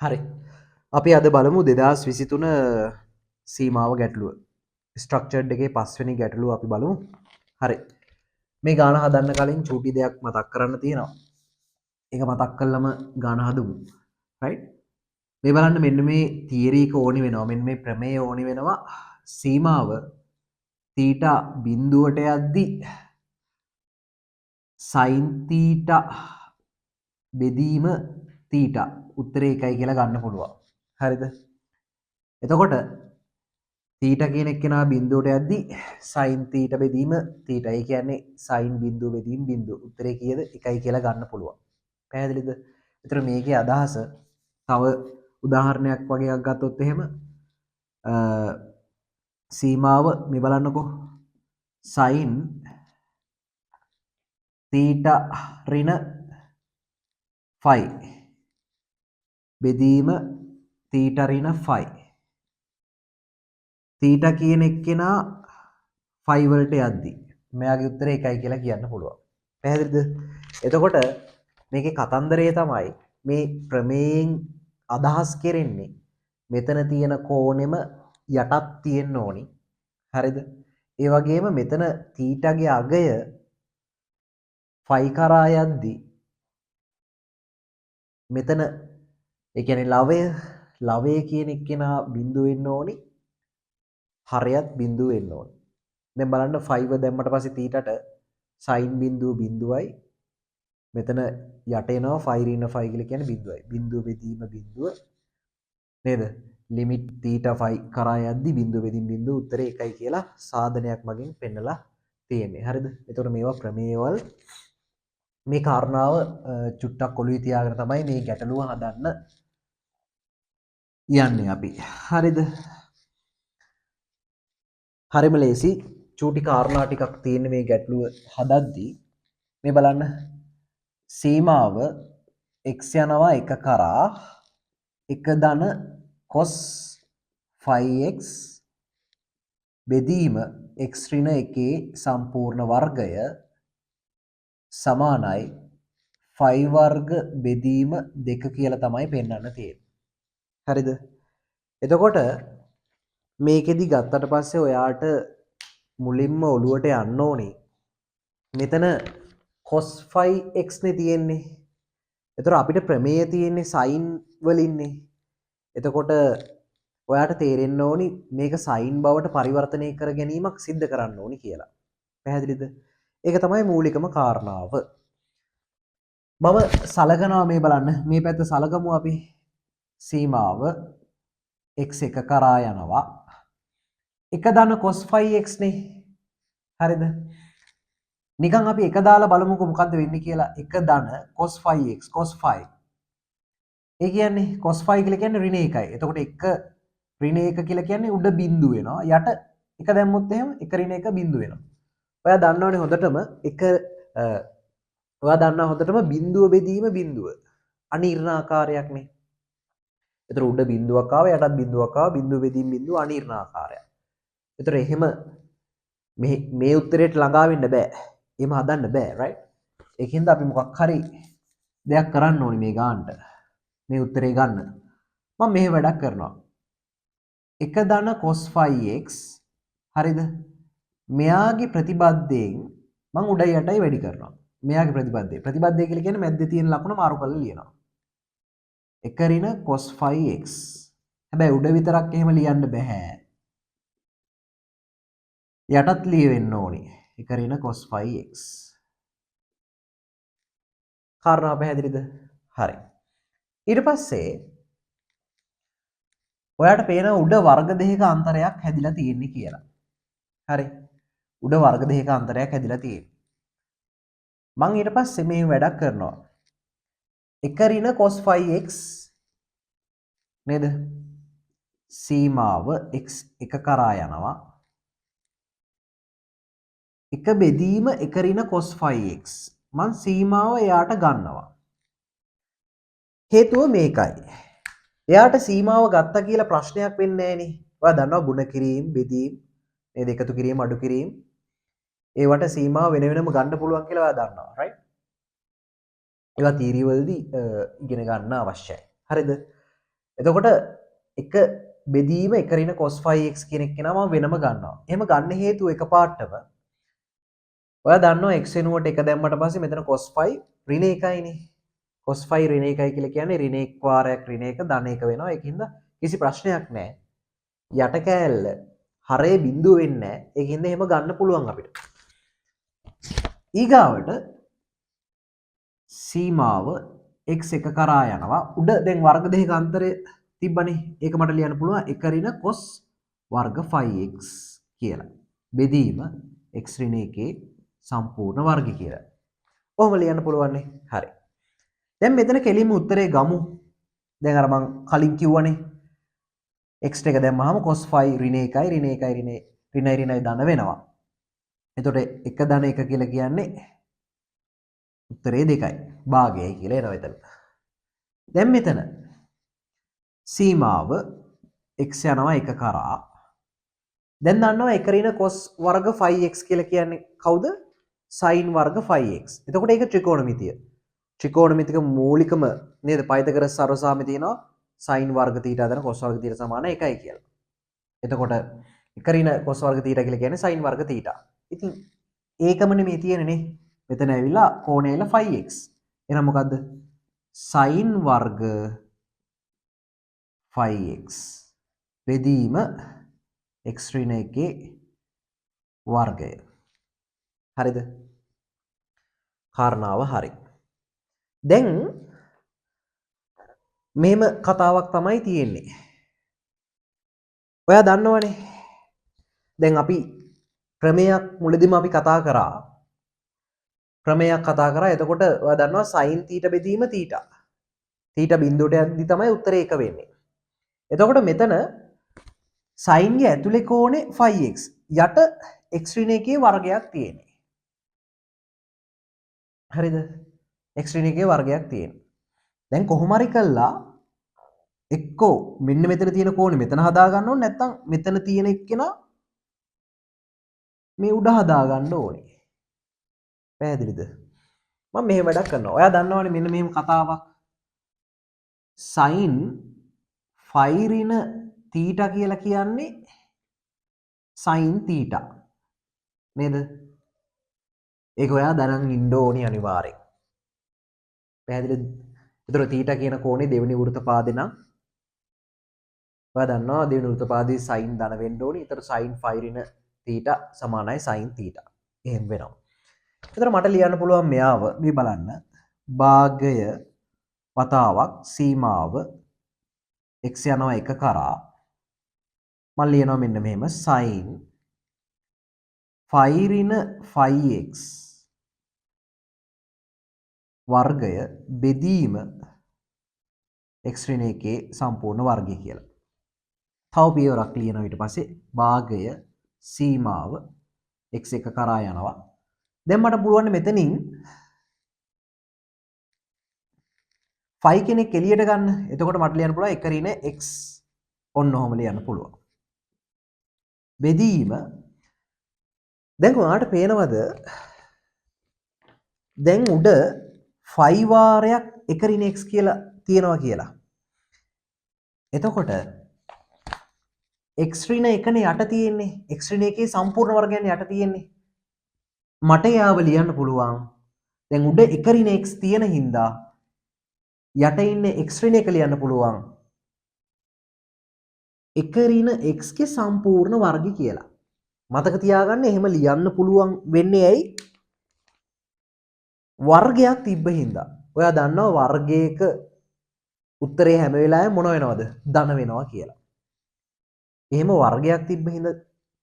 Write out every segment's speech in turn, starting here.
හරි. අපි අද බලමු 2023 සීමාව ගැටලුව. ස්ට්‍රක්චර්ඩ් එකේ පස්වෙනි ගැටලුව අපි බලමු. හරි. මේ ගාන හදන්න කලින් චූටි දෙයක් මතක් කරන්න තියෙනවා. ඒක මතක් කළාම ගාන හදමු. රයිට්? මේ බලන්න මෙන්න මේ තියරි එක ඕනි වෙනවා. මෙන්න මේ ප්‍රමේය ඕනි වෙනවා. සීමාව තීටා බිඳුවට යද්දි sin තීටා බෙදීම තීටා උත්තරේ එකයි කියලා ගන්න පුළුවන්. හරිද? එතකොට තීට කියන එක්කෙනා බිඳුවට යද්දි sin තීට බෙදීම තීටා. ඒ කියන්නේ sin බිඳුව බෙදීම බිඳුව. උත්තරේ කීයද? එකයි කියලා ගන්න පුළුවන්. පැහැදිලිද? ඒතර මේකේ අදහස තව උදාහරණයක් වගේ එකක් ගත්තොත් එහෙම සීමාව මේ බලන්නකෝ. sin තීටා ඍණ phi බෙදීම තීටා ඍණ phi. තීටා කියන එක්කෙනා phi වලට යද්දි මෙයාගේ උත්තරේ එකයි කියලා කියන්න පුළුවන්. පැහැදිලිද? එතකොට මේකේ කතන්දරය තමයි මේ ප්‍රමේයෙන් අදහස් කෙරෙන්නේ මෙතන තියෙන කෝණෙම යටත් තියෙන්න ඕනි. හරිද? ඒ වගේම මෙතන තීටාගේ අගය phi කරා යද්දි මෙතන ඒ කියන්නේ ලවය කියන එක්කෙනා බිඳුව වෙන්න ඕනි. හරයත් බිඳුව වෙන්න ඕනි. දැන් බලන්න 5 දැම්මට පස්සේ තීටට sin බිඳුව බිඳුවයි මෙතන යට එනවා 5 ඍණ 5 කියලා කියන්නේ බිඳුවයි. බිඳුව බෙදීම බිඳුව නේද? ලිමිට් තීටා 5 කරා යද්දි බිඳුව බෙදීම බිඳුව උත්තරේ එකයි කියලා සාධනයක් මගින් පෙන්නලා තියෙන්නේ. හරිද? එතකොට මේවා ප්‍රමේයවල මේ කාරණාව චුට්ටක් ඔළුවේ තියාගෙන තමයි මේ ගැටලුව හදන්න යන්නේ අපි. හරිද? හරිම ලේසි. චූටි කාරණා ටිකක් තියෙන මේ ගැටලුව හදද්දී මේ බලන්න සීමාව x යනවා 1 කරා 1 ධන cos 5x බෙදීම x ඍණ 1 සම්පූර්ණ වර්ගය සමානයි 5 වර්ග බෙදීම 2 කියලා තමයි පෙන්වන්න තියෙන්නේ. හරිද? එතකොට මේකෙදි ගත්තට පස්සේ ඔයාට මුලින්ම ඔළුවට යන්න ඕනේ මෙතන cos 5x නේ තියෙන්නේ. එතකොට අපිට ප්‍රමේය තියෙන්නේ sin වලින්නේ. එතකොට ඔයාට තේරෙන්න ඕනි මේක sin බවට පරිවර්තනය කර ගැනීමක් සිද්ධ කරන්න ඕනි කියලා. පැහැදිලිද? ඒක තමයි මූලිකම කාරණාව. මම සලකනවා මේ බලන්න මේ පැත්ත සලකමු අපි සීමාව x1 කරා යනවා 1 ධන cos 5x නේ. හරිද? නිකන් අපි 1 දාලා බලමුකෝ මොකද්ද වෙන්නේ කියලා. 1 ධන cos 5x cos 5. ඒ කියන්නේ cos 5 කියලා කියන්නේ ඍණ 1යි. එතකොට 1 ඍණ 1 කියලා කියන්නේ උඩ බිඳුව වෙනවා. යට 1 දැම්මොත් එහෙම 1 ඍණ 1 බිඳුව වෙනවා. ඔයා දන්නවනේ හොඳටම ඔයා දන්නා හොඳටම බිඳුව බෙදීම බිඳුව අනිර්ණ ආකාරයක්නේ. එතකොට උඩ බිඳුවක් ආව යටත් බිඳුවක් ආව බිඳුව බෙදීම බිඳුව අනිර්ණ ආකාරයක්. එතකොට එහෙම මේ උත්තරේට ළඟා වෙන්න බෑ. එහෙම හදන්න බෑ right? ඒකින්ද අපි මොකක් හරි දෙයක් කරන්න ඕනි මේ ගානට. මේ උත්තරේ ගන්න. මම මෙහෙම වැඩක් කරනවා. 1 ධන cos 5x හරිද? මෙයාගේ ප්‍රතිබද්ධයෙන් මම උඩ යටයි වැඩි කරනවා. මෙයාගේ ප්‍රතිබද්ධය කියලා කියන්නේ මැද්දේ තියෙන ලකුණ මාරු කරලා ලියනවා. 1 ඍණ cos 5x. හැබැයි උඩ විතරක් එහෙම ලියන්න බෑ. යටත් ලියවෙන්න ඕනි. 1 ඍණ cos 5x. කාරණා පැහැදිලිද? හරි. ඊට පස්සේ ඔයාට පේනවා උඩ වර්ග දෙකක අන්තරයක් හැදිලා තියෙන්නේ කියලා. හරි. උඩ වර්ග දෙකක අන්තරයක් හැදිලා තියෙන්නේ. මම ඊට පස්සේ මේ වැඩක් කරනවා. 1 ඍණ cos 5x නේද? සීමාව x 1 කරා යනවා. 1 බෙදීම 1 ඍණ cos 5x. මම සීමාව එයාට ගන්නවා. හේතුව මේකයි. එයාට සීමාව ගත්තා කියලා ප්‍රශ්නයක් වෙන්නේ නැහනේ. ඔයා දන්නවා ගුණ කිරීම, බෙදීම, නේද? එකතු කිරීම, අඩු කිරීම. ඒවට සීමාව වෙන වෙනම ගන්න පුළුවන් කියලා ඔයා දන්නවා, right? ඒවා තීරිය වලදී ඉගෙන ගන්න අවශ්‍යයි. හරිද? එතකොට එක බෙදීම එක ඍණ cos 5x කියන එක නම වෙනම ගන්නවා. එහෙම ගන්න හේතුව එකපාරටම ඔයා දන්නවා x වෙනුවට 1 දැම්මට පස්සේ මෙතන cos 5 ඍණ 1යිනේ. cos 5 ඍණ 1යි කියලා කියන්නේ ඍණ 1 වාරයක් ඍණ 1 ධන 1 වෙනවා. ඒකින්ද කිසි ප්‍රශ්නයක් නැහැ. යට කෑල්ල හරේ බිඳුව වෙන්නේ නැහැ. ඒකින්ද එහෙම ගන්න පුළුවන් අපිට. ඊගාවට සීමාව x1 කරා යනවා. උඩ දැන් වර්ග දෙකක අන්තරය තිබ්බනේ. ඒක මට ලියන්න පුළුවන් 1 ඍණ cos වර්ග 5x කියලා. බෙදීම x ඍණ 1 සම්පූර්ණ වර්ගය කියලා. කොහොම ලියන්න පුළුවන්නේ? හරි. දැන් මෙතන කෙලින්ම උත්තරේ ගමු. දැන් අර මං කලින් කිව්වනේ x එක දැම්මහම cos 5 ඍණ 1යි ඍණ 1යි ඍණයි ධන වෙනවා. එතකොට 1 ධන 1 කියලා කියන්නේ උත්තරේ 2යි. භාගයයි කියලා එනවා එතන. දැන් මෙතන සීමාව x යනවා 1 කරා. දැන් දන්නවා 1 ඍණ cos වර්ග 5x කියලා කියන්නේ කවුද? sin වර්ග 5x. එතකොට ඒක ත්‍රිකෝණමිතිය. ත්‍රිකෝණමිතික මූලිකම නේද? පයිතගොරස් සර්වසාමය තියෙනවා sin වර්ග θ හදන cos වර්ග θ සමාන 1යි කියලා. එතකොට 1 ඍණ cos වර්ග θ කියලා කියන්නේ sin වර්ග θ. ඉතින් ඒකමනේ මේ තියෙන්නේ නේ. මෙතන ඇවිල්ලා කෝණය ඇවිල්ලා 5x. එහෙනම් මොකද්ද? sin වර්ග 5x බෙදීම x ඍණ 1 වර්ගය. හරිද? කාරණාව හරි. දැන් මෙහෙම කතාවක් තමයි තියෙන්නේ. ඔයා දන්නවනේ. දැන් අපි ක්‍රමයක් මුලදීම අපි කතා කරා. එතකොට ඔයා දන්නවා sin θ බෙදීම θ. θ බිඳුවට යද්දි තමයි උත්තරේ 1 වෙන්නේ. එතකොට මෙතන sin ගේ ඇතුලේ කෝණේ 5x. යට x ඍණ 1 වර්ගයක් තියෙන්නේ. හරිද? x ඍණ 1 වර්ගයක් තියෙන්නේ. දැන් කොහොම හරි කළා එක්කෝ මෙන්න මෙතන තියෙන කෝණේ මෙතන හදා ගන්න ඕනේ නැත්නම් මෙතන තියෙන එක්කෙනා මේ උඩ හදා ගන්න ඕනේ. පැහැදිලිද? මම මෙහෙම වැඩක් කරනවා. ඔයා දන්නවනේ මෙන්න මෙහෙම කතාවක්. sin 5 ඍණ θ කියලා කියන්නේ sin θ. නේද? ඒක ඔයා දැනන් ඉන්න ඕනි අනිවාර්යෙන්. පැහැදිලිද? ඒතර θ කියන කෝණේ දෙවෙනි වෘත්තපාදේ නම් ඔයා දන්නවා දෙවෙනි වෘත්තපාදේ sin ධන වෙන්න ඕනි. ඒතර sin 5 ඍණ θ සමානයි sin θ. එහෙම වෙනවා. ඒතර මට ලියන්න පුළුවන් මෙයාව මේ බලන්න. භාගය වතාවක් සීමාව x යනවා 1 කරා මම ලියනවා මෙන්න මෙහෙම sin 5 ඍණ 5x වර්ගය බෙදීම x ඍණ 1 සම්පූර්ණ වර්ගය කියලා. තව පියවරක් ලියනවා ඊට පස්සේ භාගය සීමාව x1 කරා යනවා. දැන් මට පුළුවන් මෙතනින් 5 කෙනෙක් එළියට ගන්න. එතකොට මට ලියන්න පුළුවන් 1 ඍණ x ඔන්න ඔහොම ලියන්න පුළුවන්. බෙදීම දැන් ඔයාලට පේනවද දැන් උඩ 5 වාරයක් 1 ඍණ x කියලා තියෙනවා කියලා. එතකොට x ඍණ 1නේ යට තියෙන්නේ. x ඍණ 1 සම්පූර්ණ වර්ගයන්නේ යට තියෙන්නේ. මට යාව ලියන්න පුළුවන්. දැන් උඩ 1 ඍණ x තියෙන හින්දා යට ඉන්නේ x ඍණ 1 ලියන්න පුළුවන්. 1 ඍණ x ගේ සම්පූර්ණ වර්ගය කියලා. මතක තියාගන්න එහෙම ලියන්න පුළුවන් වෙන්නේ ඇයි? වර්ගයක් තිබ්බ හින්දා. ඔයා දන්නවා වර්ගයක උත්තරේ හැම වෙලාවෙම මොන වෙනවද? ධන වෙනවා කියලා. එහෙම වර්ගයක් තිබ්බ හින්දා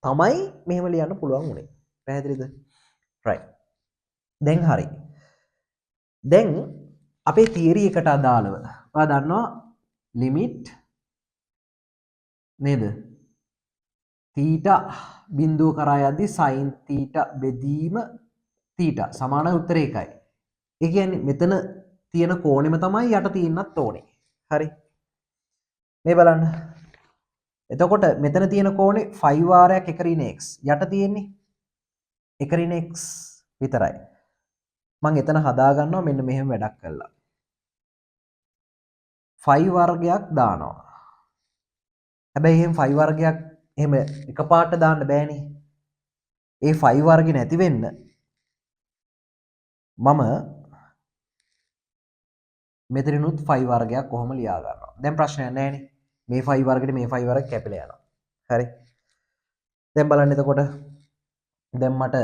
තමයි මෙහෙම ලියන්න පුළුවන් උනේ. පැහැදිලිද? right. දැන් හරි. දැන් අපේ තියරි එකට අදාළව ඔයා දන්නවා limit නේද? θ බිඳුව කරා යද්දී sin θ බෙදීම θ සමාන උත්තරේ එකයි. ඒ කියන්නේ මෙතන තියෙන කෝණෙම තමයි යට තියෙන්නත් ඕනේ. හරි. මේ බලන්න. එතකොට මෙතන තියෙන කෝණේ 5 වාරයක් 1 ඍණ x. යට තියෙන්නේ 1 ඍණ x විතරයි. මම එතන හදා ගන්නවා මෙන්න මෙහෙම වැඩක් කළා. 5 වර්ගයක් දානවා. හැබැයි එහෙම 5 වර්ගයක් එහෙම එකපාරට දාන්න බෑනේ. ඒ 5 වර්ගේ නැති වෙන්න මම මෙතනිනුත් 5 වර්ගයක් කොහොම ලියා ගන්නවා. දැන් ප්‍රශ්නයක් නැහැනේ. මේ 5 වර්ගෙට මේ 5 වර්ග කැපිලා යනවා. හරි. දැන් බලන්න එතකොට දැන් මට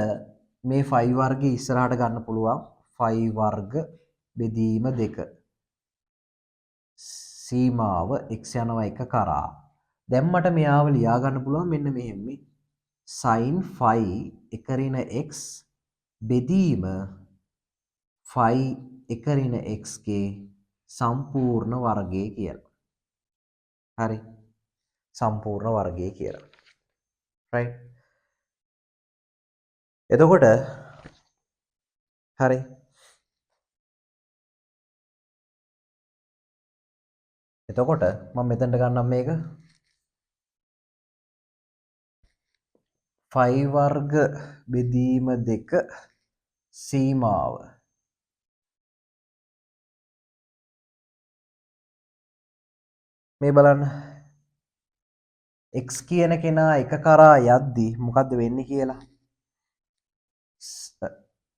මේ 5 වර්ගේ ඉස්සරහට ගන්න පුළුවන් 5 වර්ග බෙදීම 2 සීමාව x යනවා 1 කරා. දැන් මට මෙයාව ලියා ගන්න පුළුවන් මෙන්න මෙහෙම sin phi 1 ඍණ x බෙදීම phi 1 ඍණ x ගේ සම්පූර්ණ වර්ගය කියලා. හරි. සම්පූර්ණ වර්ගය කියලා. right. එතකොට හරි. එතකොට මම මෙතනට ගන්නම් මේක 5 වර්ග බෙදීම 2 සීමාව මේ බලන්න x කියන කෙනා එක කරා යද්දි මොකද්ද වෙන්නේ කියලා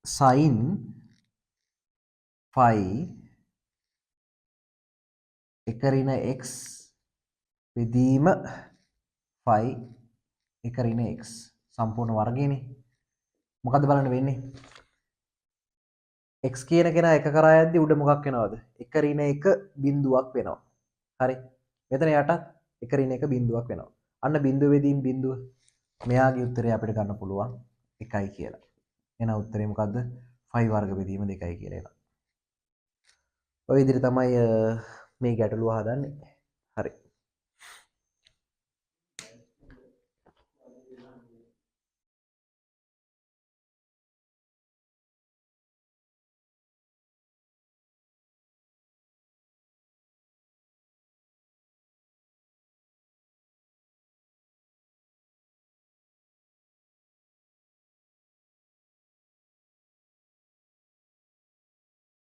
sin phi 1 ඍණ x බෙදීම phi 1 ඍණ x සම්පූර්ණ වර්ගයනේ. මොකද්ද බලන්න වෙන්නේ? x කියන කෙනා එක කරා යද්දි උඩ මොකක් වෙනවද? 1 ඍණ 1 බිඳුවක් වෙනවා. හරි. මෙතන යටත් 1 ඍණ 1 බිඳුවක් වෙනවා. අන්න බිඳුව වෙදීම් බිඳුව. මෙයාගේ උත්තරය අපිට ගන්න පුළුවන් 1යි කියලා. එහෙනම් උත්තරේ මොකද්ද? 5 වර්ග බෙදීම 2යි කියලා එනවා. ඔය විදිහට තමයි මේ ගැටලුව හදන්නේ. හරි.